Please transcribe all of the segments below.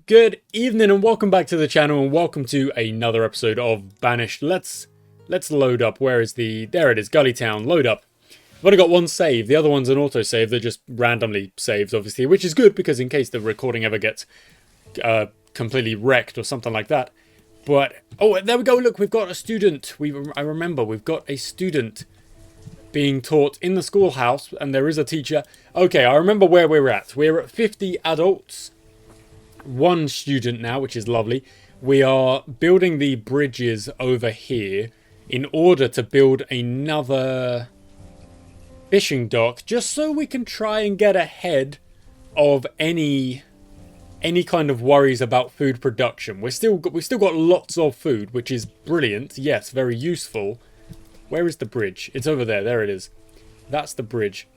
Good evening and welcome back to the channel and welcome to another episode of Banished. Let's load up. Where is the... There it is, Gully Town. Load up. I've only got one save. The other one's an autosave. They're just randomly saved, obviously, which is good because in case the recording ever gets completely wrecked or something like that. But, oh, there we go. Look, we've got a student. I remember we've got a student being taught in the schoolhouse and there is a teacher. Okay, I remember where we're at. We're at 50 adults. One student now, which is lovely. We are building the bridges over here in order to build another fishing dock, just so we can try and get ahead of any kind of worries about food production. We've still got lots of food, which is brilliant. Yes, very useful. Where is the bridge? It's over there. There it is. That's the bridge.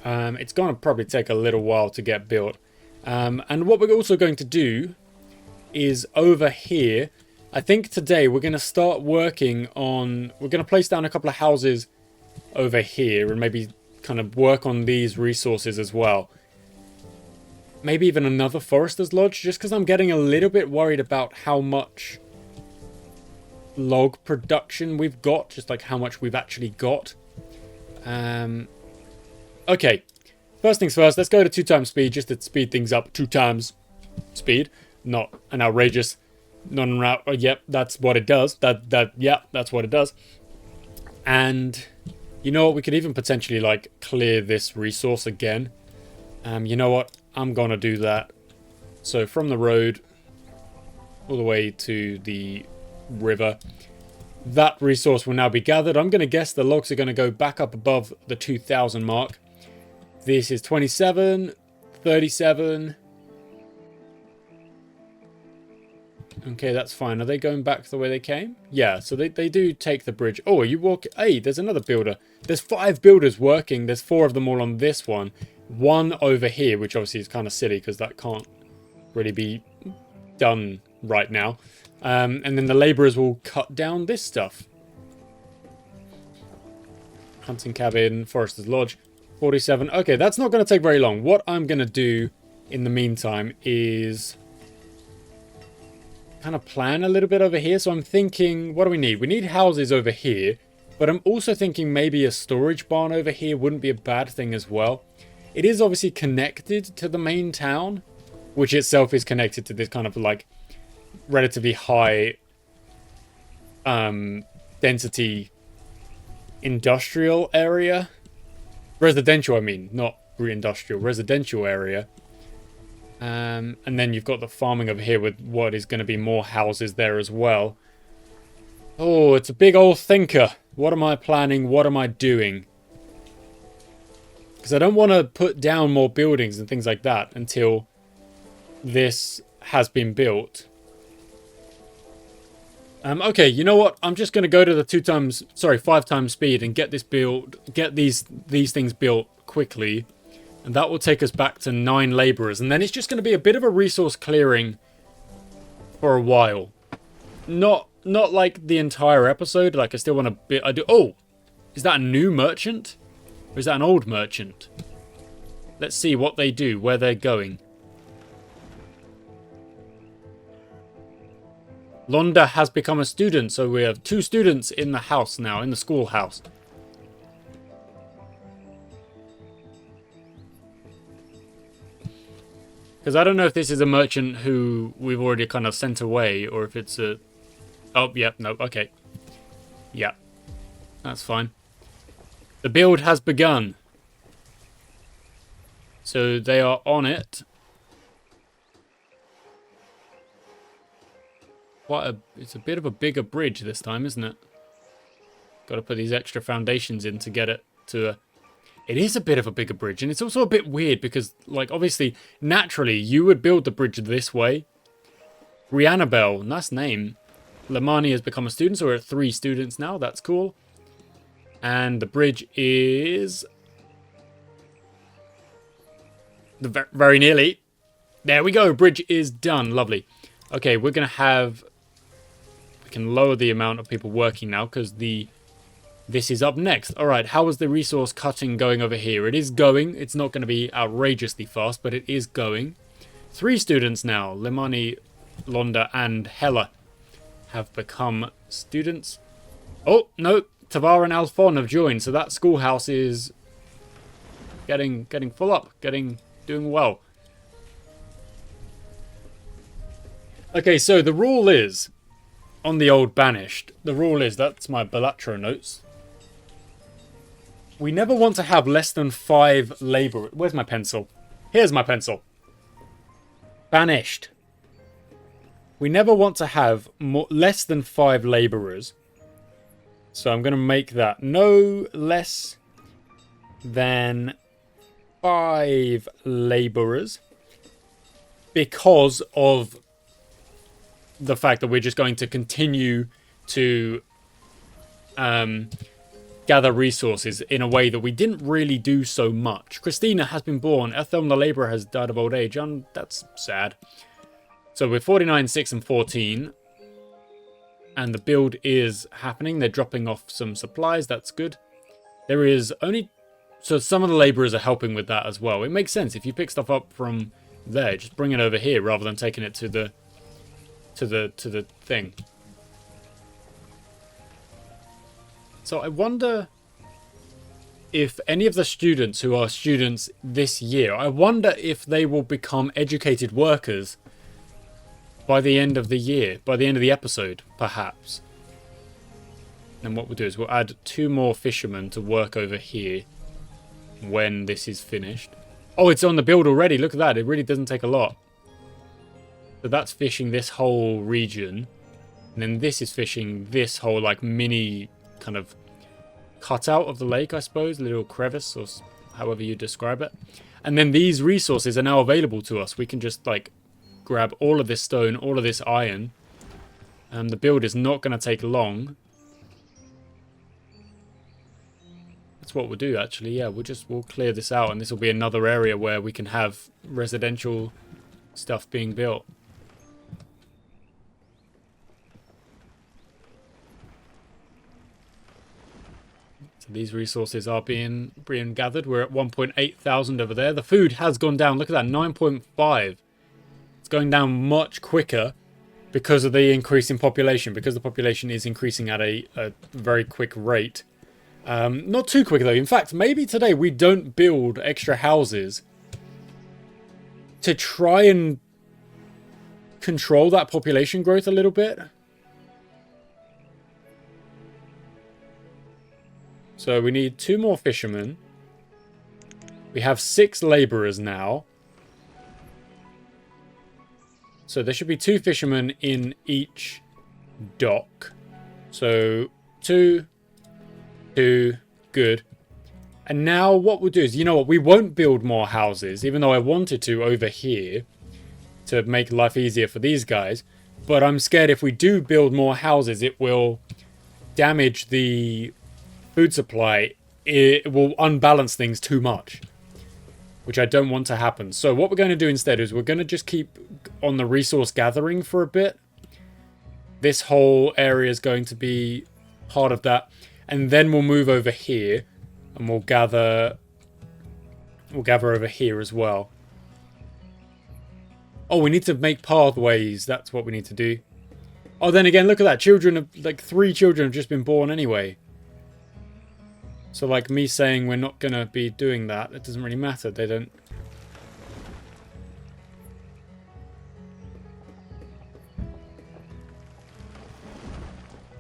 It's gonna probably take a little while to get built. And what we're also going to do is over here, I think today we're going to start working on, we're going to place down a couple of houses over here and maybe kind of work on these resources as well. Maybe even another forester's lodge, just because I'm getting a little bit worried about how much log production we've got, just like how much we've actually got. Okay. First things first, let's go to 2 times speed just to speed things up. 2 times speed, not an outrageous, yep, that's what it does. Yeah, that's what it does. And you know what? We could even potentially like clear this resource again. You know what? I'm gonna do that. So from the road all the way to the river, that resource will now be gathered. I'm gonna guess the logs are gonna go back up above the 2,000 mark. This is 27, 37. Okay, that's fine. Are they going back the way they came? Yeah, so they do take the bridge. Oh, you walk... Hey, there's another builder. There's 5 builders working. There's 4 of them all on this one. 1 over here, which obviously is kind of silly because that can't really be done right now. And then the labourers will cut down this stuff. Hunting cabin, forester's lodge. 47. Okay, that's not going to take very long. What I'm going to do in the meantime is kind of plan a little bit over here. So I'm thinking, what do we need? We need houses over here, but I'm also thinking maybe a storage barn over here wouldn't be a bad thing as well. It is obviously connected to the main town, which itself is connected to this kind of like relatively high density industrial area. Residential, I mean, not industrial, residential area. And then you've got the farming over here with what is going to be more houses there as well. Oh, it's a big old thinker. What am I planning? What am I doing? Because I don't want to put down more buildings and things like that until this has been built. Okay, you know what? I'm just going to go to the 5 times speed and get this built, get these things built quickly. And that will take us back to 9 laborers. And then it's just going to be a bit of a resource clearing for a while. Not like the entire episode. Like I still want to oh, is that a new merchant? Or is that an old merchant? Let's see what they do, where they're going. Londa has become a student, so we have 2 students in the house now, in the schoolhouse. Because I don't know if this is a merchant who we've already kind of sent away, or if it's a... Oh, yep, no, okay. Yeah, that's fine. The build has begun. So they are on it. It's a bit of a bigger bridge this time, isn't it? Got to put these extra foundations in to get it to a... It is a bit of a bigger bridge, and it's also a bit weird because, like, obviously, naturally, you would build the bridge this way. Riannabelle, nice name. Lamani has become a student, so we're at 3 students now. That's cool. And the bridge is... very nearly. There we go. Bridge is done. Lovely. Okay, we're going to have... We can lower the amount of people working now because this is up next. All right, how is the resource cutting going over here? It is going. It's not going to be outrageously fast, but it is going. 3 students now. Limani, Londa, and Hella have become students. Oh, no. Tavar and Alphon have joined, so that schoolhouse is getting full up, doing well. Okay, so the rule is, on the old Banished, the rule is, that's my Balatro notes. We never want to have less than 5 labourers. Where's my pencil? Here's my pencil. Banished. We never want to have less than 5 labourers. So I'm going to make that no less than 5 labourers. Because of the fact that we're just going to continue to gather resources in a way that we didn't really do so much. Christina has been born. Ethelm the labourer has died of old age. That's sad. So we're 49, 6, and 14. And the build is happening. They're dropping off some supplies. That's good. There is only... So some of the labourers are helping with that as well. It makes sense. If you pick stuff up from there, just bring it over here rather than taking it to the thing. So I wonder if any of the students who are students this year, I wonder if they will become educated workers by the end of the year, by the end of the episode, perhaps. And what we'll do is we'll add 2 more fishermen to work over here when this is finished. Oh, it's on the build already. Look at that. It really doesn't take a lot. So that's fishing this whole region. And then this is fishing this whole, like, mini kind of cutout of the lake, I suppose. A little crevice, or however you describe it. And then these resources are now available to us. We can just, like, grab all of this stone, all of this iron. The build is not going to take long. That's what we'll do, actually. Yeah, we'll clear this out, and this will be another area where we can have residential stuff being built. So these resources are being gathered. We're at 1.8 thousand over there. The food has gone down. Look at that, 9.5. It's going down much quicker because of the increase in population. Because the population is increasing at a very quick rate. Not too quick, though. In fact, maybe today we don't build extra houses to try and control that population growth a little bit. So we need 2 more fishermen. We have 6 labourers now. So there should be 2 fishermen in each dock. So 2, good. And now what we'll do is, you know what, we won't build more houses, even though I wanted to over here to make life easier for these guys. But I'm scared if we do build more houses, it will damage the food supply. It will unbalance things too much, which I don't want to happen. So what we're going to do instead is we're going to just keep on the resource gathering for a bit. This whole area is going to be part of that. And then we'll move over here and we'll gather over here as well. Oh, we need to make pathways. That's what we need to do. Oh, then again, look at that. Children have, like, 3 children have just been born anyway. So, like, me saying we're not going to be doing that, it doesn't really matter. They don't...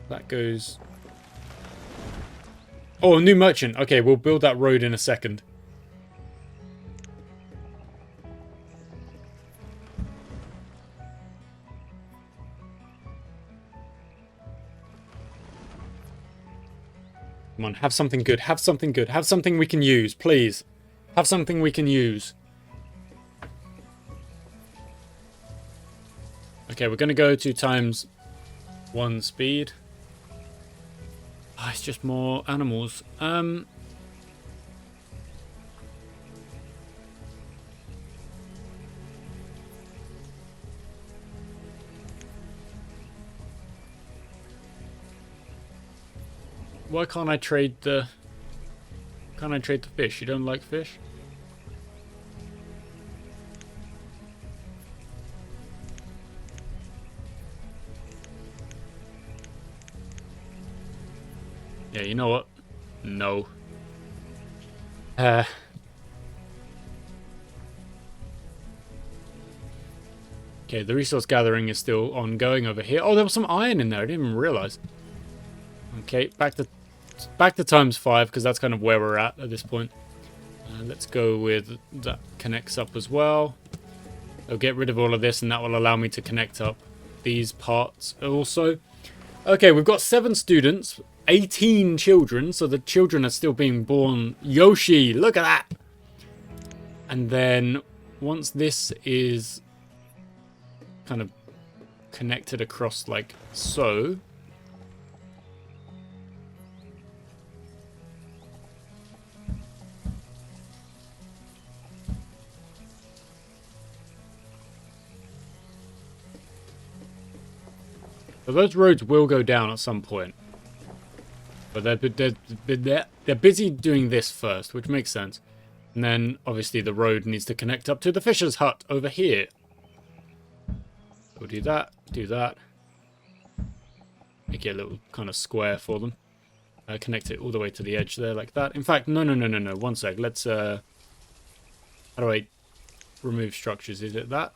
That goes... Oh, a new merchant. Okay, we'll build that road in a second. Come on, have something good. Have something good. Have something we can use, please. Have something we can use. Okay, we're going to go to ×1 speed. Oh, it's just more animals. Why can't I trade the... Can't I trade the fish? You don't like fish? Yeah, you know what? No. Okay, the resource gathering is still ongoing over here. Oh, there was some iron in there. I didn't even realize. Okay, back to ×5 because that's kind of where we're at this point. Let's go with that connects up as well. I'll get rid of all of this and that will allow me to connect up these parts also. Okay, we've got 7 students, 18 children, so the children are still being born. Yoshi, look at that! And then once this is kind of connected across like so. So those roads will go down at some point. But they're busy doing this first, which makes sense. And then, obviously, the road needs to connect up to the fisher's hut over here. We'll do that, Make it a little kind of square for them. Connect it all the way to the edge there, like that. In fact, no. One sec. Let's, how do I remove structures? Is it that?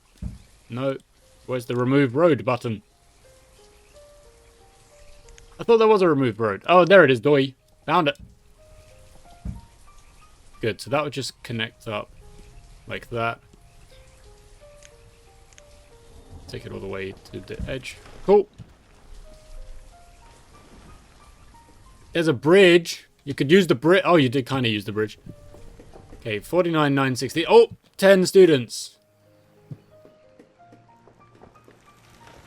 No. Where's the remove road button? I thought there was a removed road. Oh, there it is, doy. Found it. Good, so that would just connect up like that. Take it all the way to the edge. Cool. There's a bridge. You could use the bridge. Oh, you did kind of use the bridge. Okay, 49,960. Oh, 10 students.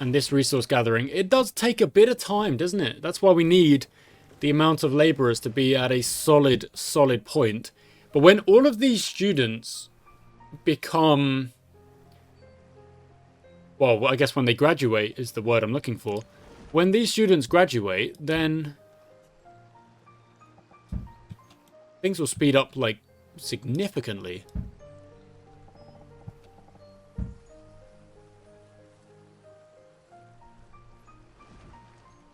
And this resource gathering, it does take a bit of time, doesn't it? That's why we need the amount of laborers to be at a solid point. But when all of these students become... Well, I guess when they graduate is the word I'm looking for. When these students graduate, then things will speed up, like, significantly.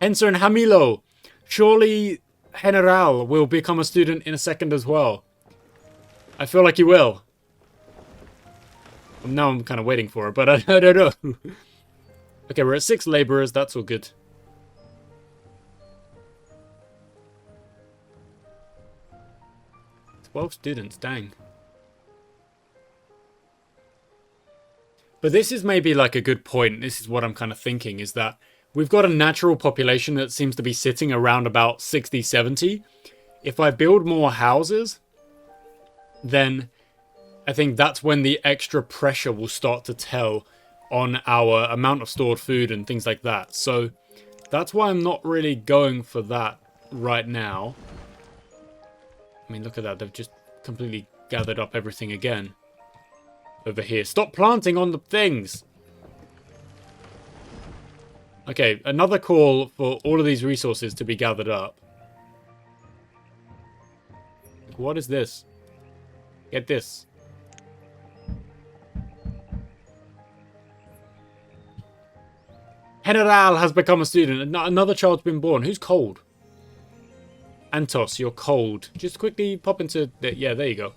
Henser and Hamilo. Surely General will become a student in a second as well. I feel like he will. Now I'm kind of waiting for it, but I don't know. Okay, we're at 6 laborers. That's all good. 12 students, dang. But this is maybe like a good point. This is what I'm kind of thinking, is that we've got a natural population that seems to be sitting around about 60, 70. If I build more houses, then I think that's when the extra pressure will start to tell on our amount of stored food and things like that. So that's why I'm not really going for that right now. I mean, look at that. They've just completely gathered up everything again over here. Stop planting on the things. Okay, another call for all of these resources to be gathered up. What is this? Get this. General has become a student. Another child's been born. Who's cold? Antos, you're cold. Just quickly pop into... Yeah, there you go.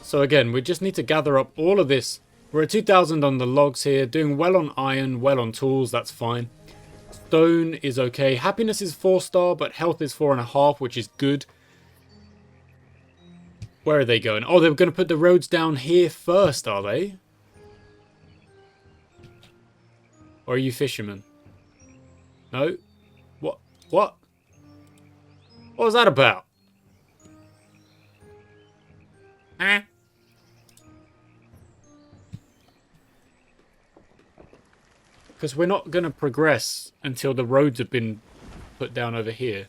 So again, we just need to gather up all of this. We're at 2,000 on the logs here. Doing well on iron, well on tools. That's fine. Stone is okay. Happiness is 4-star, but health is 4.5, which is good. Where are they going? Oh, they're going to put the roads down here first, are they? Or are you fishermen? No? What? What? What was that about? Eh? Because we're not going to progress until the roads have been put down over here.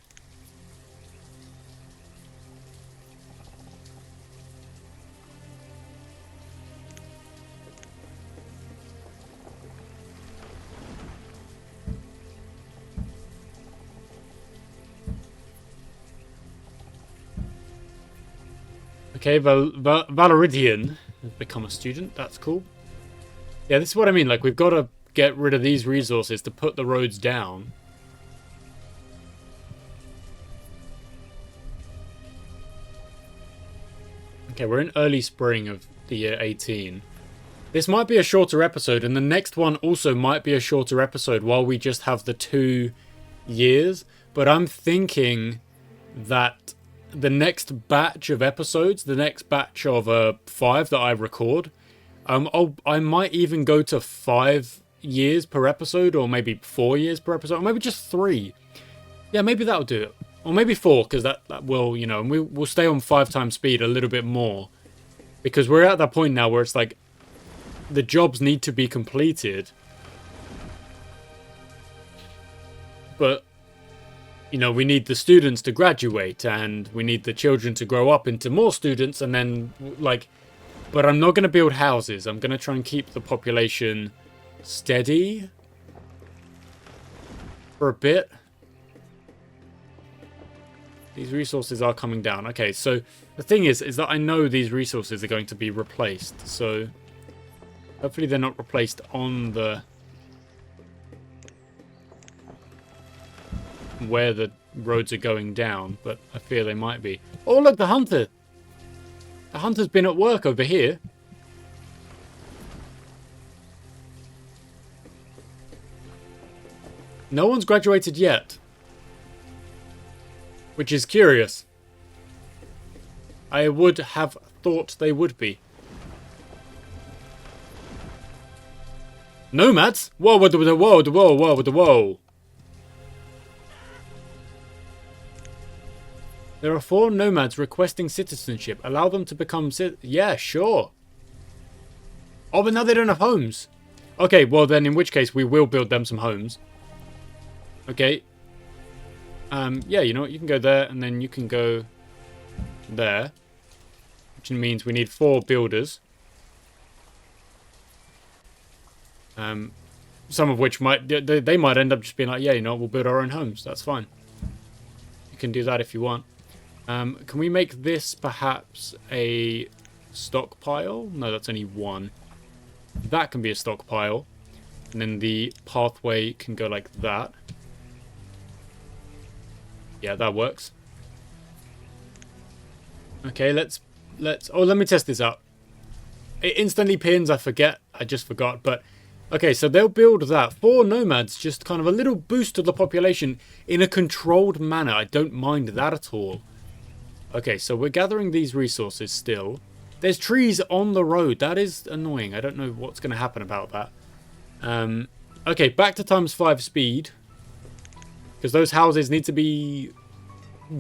Okay, Valeridian has become a student. That's cool. Yeah, this is what I mean. Like, we've got to get rid of these resources to put the roads down. Okay, we're in early spring of the year 18. This might be a shorter episode, and the next one also might be a shorter episode while we just have the 2 years. But I'm thinking that the next batch of episodes, the next batch of 5 that I record, I might even go to 5 years per episode, or maybe 4 years per episode, or maybe just 3. Yeah, maybe that'll do it. Or maybe 4, because that will, you know, and we'll stay on 5 times speed a little bit more. Because we're at that point now where it's like, the jobs need to be completed. But, you know, we need the students to graduate, and we need the children to grow up into more students, and then, like... But I'm not going to build houses. I'm going to try and keep the population steady for a bit. These resources are coming down. Okay, so the thing is that I know these resources are going to be replaced. So hopefully they're not replaced on the... where the roads are going down, but I fear they might be. Oh, look, the hunter! The hunter's been at work over here. No one's graduated yet. Which is curious. I would have thought they would be. Nomads? Whoa, whoa, whoa, whoa, whoa, whoa, whoa. There are 4 nomads requesting citizenship. Allow them to become yeah, sure. Oh, but now they don't have homes. Okay, well then in which case we will build them some homes. Okay. Yeah, you know what? You can go there, and then you can go there. Which means we need 4 builders. Some of which might... They might end up just being like, yeah, you know, we'll build our own homes. That's fine. You can do that if you want. Can we make this perhaps a stockpile? No, that's only 1. That can be a stockpile. And then the pathway can go like that. Yeah, that works. Okay, let's... Oh, let me test this out. It instantly pins, I forget. I just forgot, but... Okay, so they'll build that. 4 nomads, just kind of a little boost to the population in a controlled manner. I don't mind that at all. Okay, so we're gathering these resources still. There's trees on the road. That is annoying. I don't know what's going to happen about that. Okay, back to ×5 speed. Because those houses need to be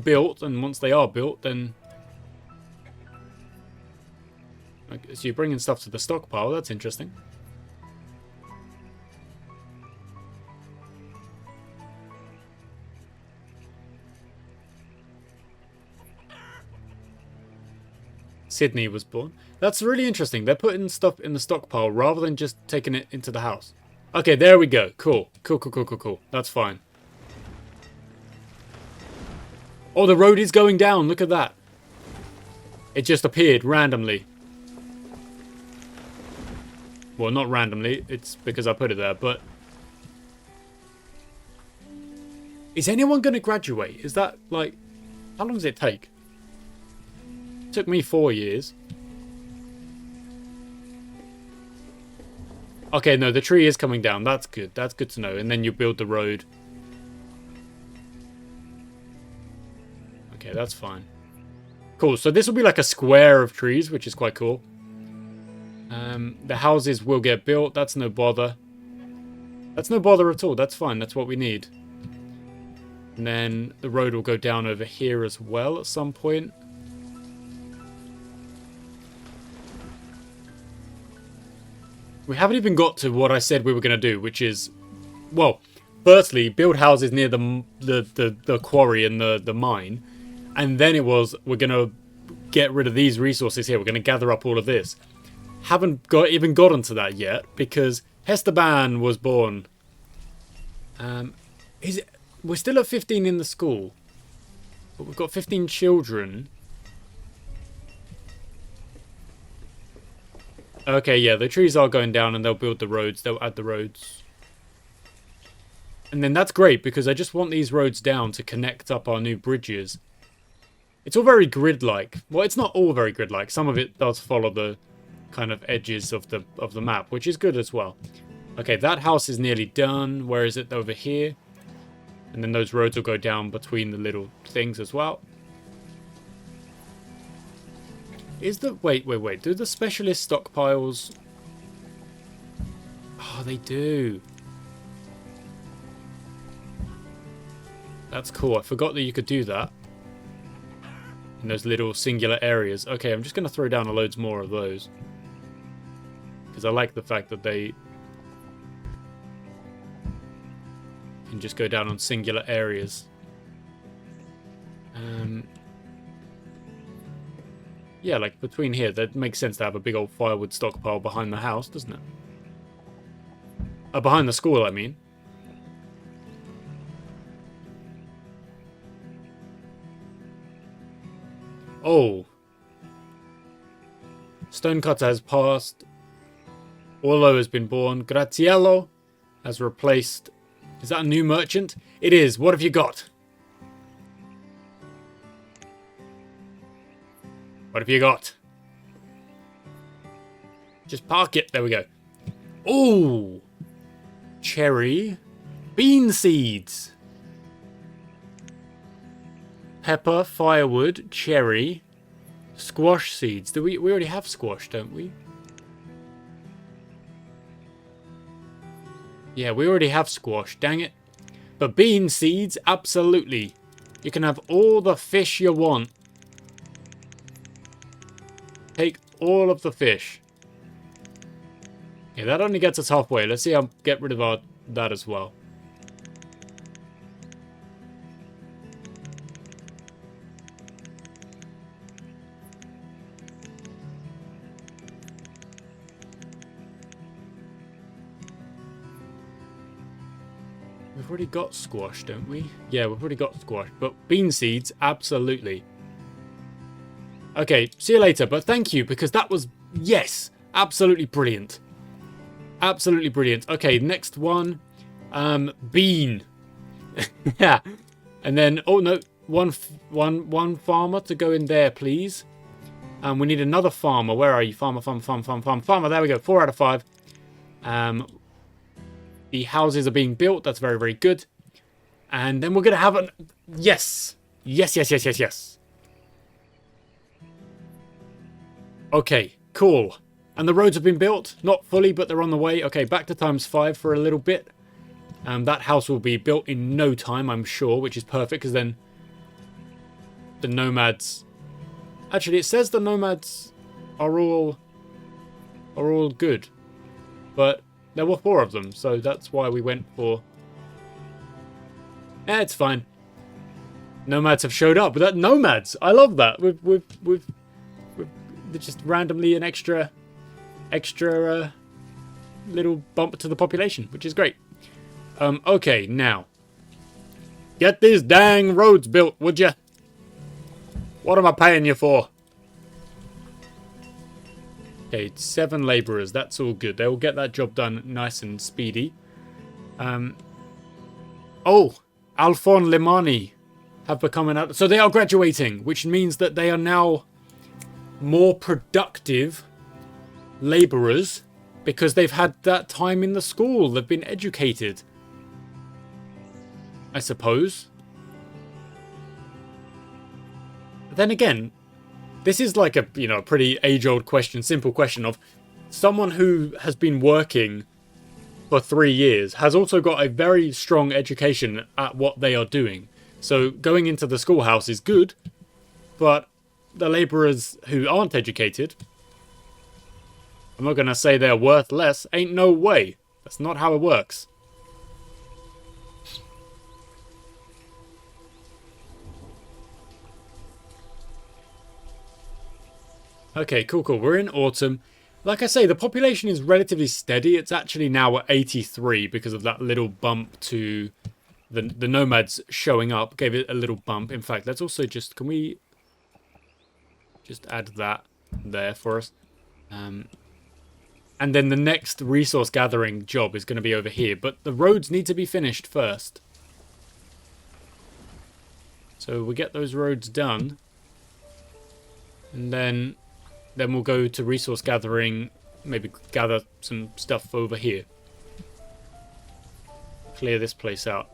built, and once they are built, then... Okay, so you're bringing stuff to the stockpile. That's interesting. Sydney was born. That's really interesting. They're putting stuff in the stockpile rather than just taking it into the house. Okay, there we go. Cool. Cool, cool, cool, cool, cool. That's fine. Oh, the road is going down. Look at that. It just appeared randomly. Well, not randomly. It's because I put it there, but... Is anyone going to graduate? Is that, like... How long does it take? It took me 4 years. Okay, no, the tree is coming down. That's good. That's good to know. And then you build the road. Okay, that's fine. Cool, so this will be like a square of trees, which is quite cool. The houses will get built. That's no bother. That's no bother at all. That's fine. That's what we need. And then the road will go down over here as well at some point. We haven't even got to what I said we were going to do, which is, well, firstly, build houses near the quarry and the mine. And then it was, we're going to get rid of these resources here. We're going to gather up all of this. Haven't even gotten to that yet, because Hesteban was born. We're still at 15 in the school. But we've got 15 children. Okay, yeah, the trees are going down and they'll build the roads. They'll add the roads. And then that's great, because I just want these roads down to connect up our new bridges. It's all very grid-like. Well, it's not all very grid-like. Some of it does follow the kind of edges of the map, which is good as well. Okay, that house is nearly done. Where is it? Over here. And then those roads will go down between the little things as well. Is the... Wait. Do the specialist stockpiles... Oh, they do. That's cool. I forgot that you could do that. In those little singular areas. Okay, I'm just going to throw down loads more of those. Because I like the fact that they can just go down on singular areas. Yeah, like between here, that makes sense to have a big old firewood stockpile behind the house, doesn't it? Behind the school, I mean. Oh. Stonecutter has passed. Orlo has been born. Graziello has replaced... Is that a new merchant? It is. What have you got? What have you got? Just park it. There we go. Oh! Cherry. Bean seeds. Pepper, firewood, cherry, squash seeds. Do we already have squash, don't we? Yeah, we already have squash, dang it. But bean seeds, absolutely. You can have all the fish you want. Take all of the fish. Yeah, that only gets us halfway. Let's see how get rid of that as well. We've already got squash, don't we? Yeah, we've already got squash. But bean seeds, absolutely. Okay, see you later. But thank you, because that was, yes, absolutely brilliant. Absolutely brilliant. Okay, next one. Bean. Yeah. And then, oh no, one farmer to go in there, please. We need another farmer. Where are you? Farmer. There we go. 4 out of 5. The houses are being built. That's very, very good. And then we're going to have an... Yes. Yes. Okay, cool. And the roads have been built. Not fully, but they're on the way. Okay, back to ×5 for a little bit. That house will be built in no time, I'm sure, which is perfect, because then the nomads... Actually, it says the nomads are all good. But there were 4 of them, so that's why we went for... Yeah, it's fine. Nomads have showed up. But nomads! I love that. We've just randomly an extra little bump to the population, which is great. Okay, now. Get these dang roads built, would ya? What am I paying you for? Okay, 7 labourers. That's all good. They will get that job done nice and speedy. Oh, Alphon Limani have become an... So they are graduating, which means that they are now more productive labourers because they've had that time in the school. They've been educated, I suppose. But then again, this is like a, you know, pretty age-old question, simple question of someone who has been working for 3 years has also got a very strong education at what they are doing. So going into the schoolhouse is good, but the labourers who aren't educated, I'm not going to say they're worth less. Ain't no way. That's not how it works. Okay, cool. We're in autumn. Like I say, the population is relatively steady. It's actually now at 83 because of that little bump to the nomads showing up. Gave it a little bump. In fact, let's also just... Can we just add that there for us? And then the next resource gathering job is going to be over here. But the roads need to be finished first. So we get those roads done. And then we'll go to resource gathering. Maybe gather some stuff over here. Clear this place out.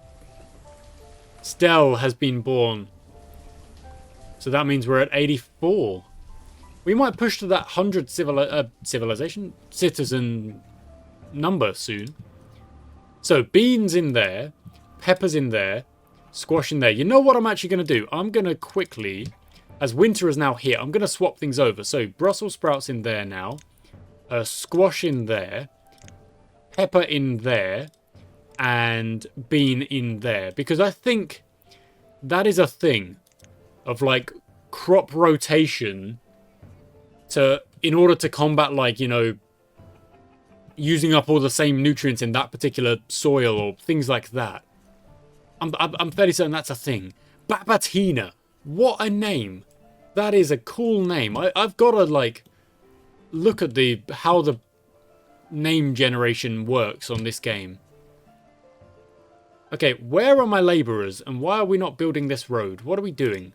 Stell has been born. So that means we're at 84. We might push to that 100 citizen number soon. So beans in there, peppers in there, squash in there. You know what I'm actually going to do? I'm going to quickly, as winter is now here, I'm going to swap things over. So Brussels sprouts in there now, squash in there, pepper in there, and bean in there. Because I think that is a thing of like crop rotation in order to combat, like, you know, using up all the same nutrients in that particular soil or things like that. I'm fairly certain that's a thing. Babatina. What a name. That is a cool name. I've got to, like, look at how the name generation works on this game. Okay, where are my labourers and why are we not building this road? What are we doing?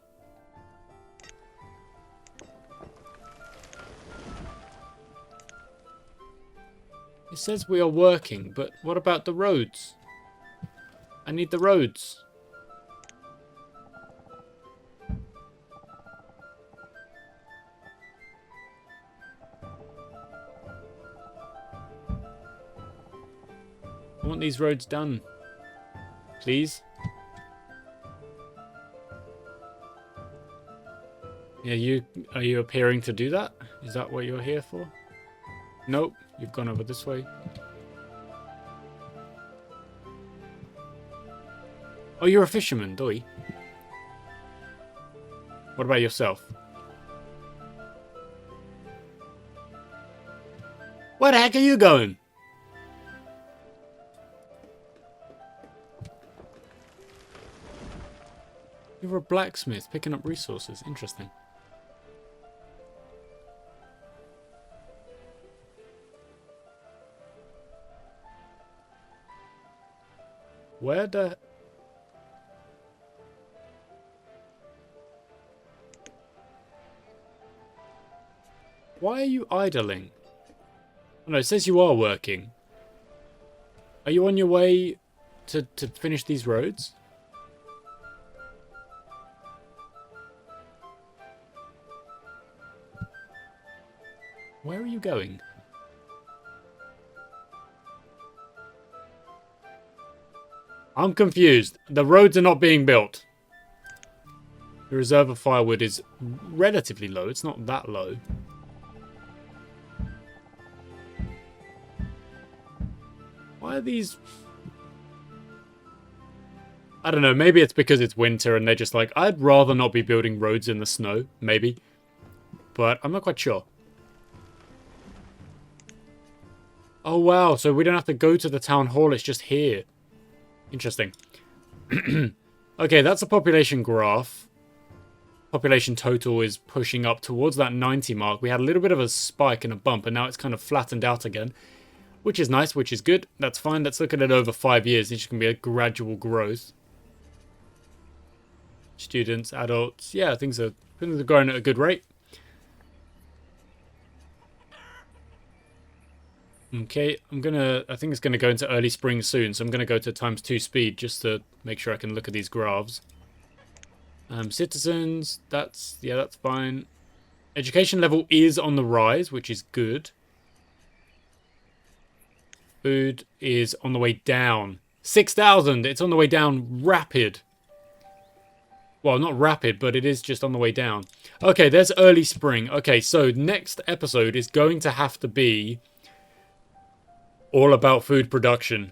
It says we are working, but what about the roads? I need the roads. I want these roads done. Please. Yeah, are you appearing to do that? Is that what you're here for? Nope, you've gone over this way. Oh, you're a fisherman, Doi. What about yourself? Where the heck are you going? You're a blacksmith picking up resources. Interesting. Where the... Why are you idling? Oh, no, it says you are working. Are you on your way to finish these roads? Where are you going? I'm confused. The roads are not being built. The reserve of firewood is relatively low. It's not that low. Why are these... I don't know. Maybe it's because it's winter and they're just like, I'd rather not be building roads in the snow. Maybe. But I'm not quite sure. Oh, wow. So we don't have to go to the town hall. It's just here. Interesting. Okay, that's a population graph. Population total is pushing up towards that 90 mark. We had a little bit of a spike and a bump, and now it's kind of flattened out again. Which is nice, which is good. That's fine. Let's look at it over 5 years. It's going to be a gradual growth. Students, adults. Yeah, things are growing at a good rate. Okay, I think it's gonna go into early spring soon, so I'm gonna go to ×2 speed just to make sure I can look at these graphs. Citizens, that's fine. Education level is on the rise, which is good. Food is on the way down. 6,000, it's on the way down rapid. Well, not rapid, but it is just on the way down. Okay, there's early spring. Okay, so next episode is going to have to be all about food production.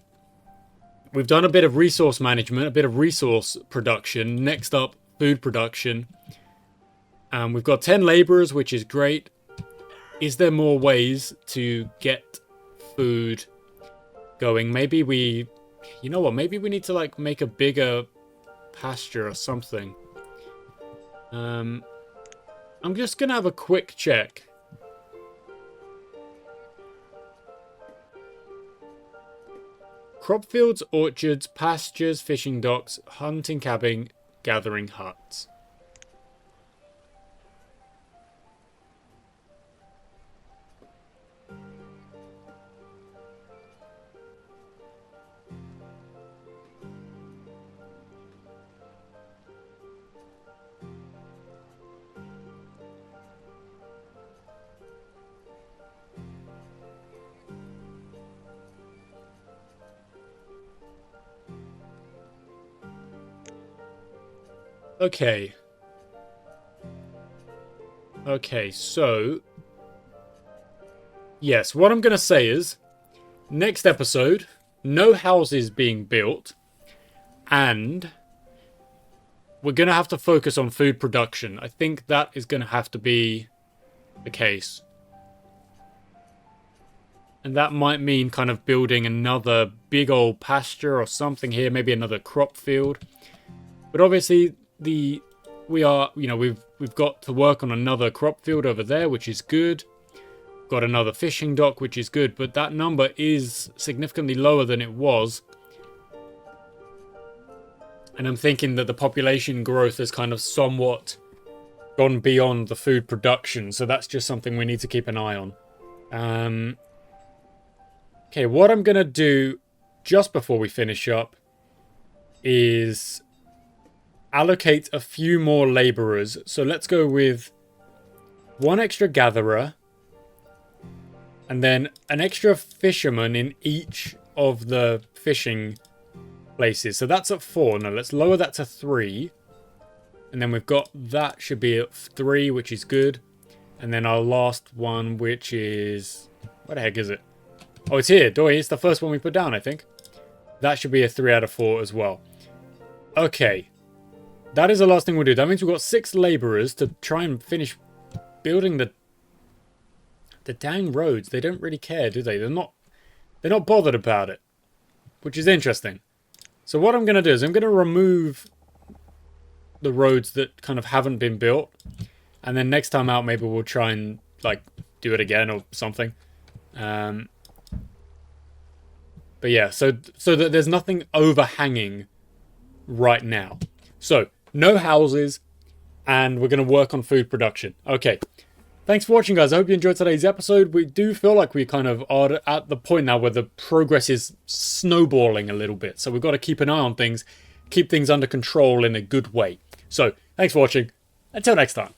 We've done a bit of resource management, a bit of resource production. Next up, food production. We've got 10 laborers, which is great. Is there more ways to get food going? Maybe we... You know what? Maybe we need to, like, make a bigger pasture or something. I'm just going to have a quick check. crop fields, orchards, pastures, fishing docks, hunting cabin, gathering huts. Okay. Okay, so... Yes, what I'm going to say is, next episode, no houses being built, and we're going to have to focus on food production. I think that is going to have to be the case. And that might mean kind of building another big old pasture or something here, maybe another crop field. But obviously, we've got to work on another crop field over there, which is good. Got another fishing dock, which is good, but that number is significantly lower than it was. And I'm thinking that the population growth has kind of somewhat gone beyond the food production, so that's just something we need to keep an eye on. Okay, what I'm going to do just before we finish up is allocate a few more laborers. So let's go with one extra gatherer and then an extra fisherman in each of the fishing places. So that's at 4. Now let's lower that to 3. And then we've got that should be at 3, which is good. And then our last one, which is... Where the heck is it? Oh, it's here. Doy, it's the first one we put down, I think. That should be a 3 out of 4 as well. Okay. That is the last thing we'll do. That means we've got 6 laborers to try and finish building the dang roads. They don't really care, do they? They're not bothered about it, which is interesting. So what I'm going to do is I'm going to remove the roads that kind of haven't been built, and then next time out maybe we'll try and like do it again or something. But yeah, so that there's nothing overhanging right now. So, no houses, and we're going to work on food production. Okay, thanks for watching, guys. I hope you enjoyed today's episode. We do feel like we kind of are at the point now where the progress is snowballing a little bit. So we've got to keep an eye on things, keep things under control in a good way. So, thanks for watching. Until next time.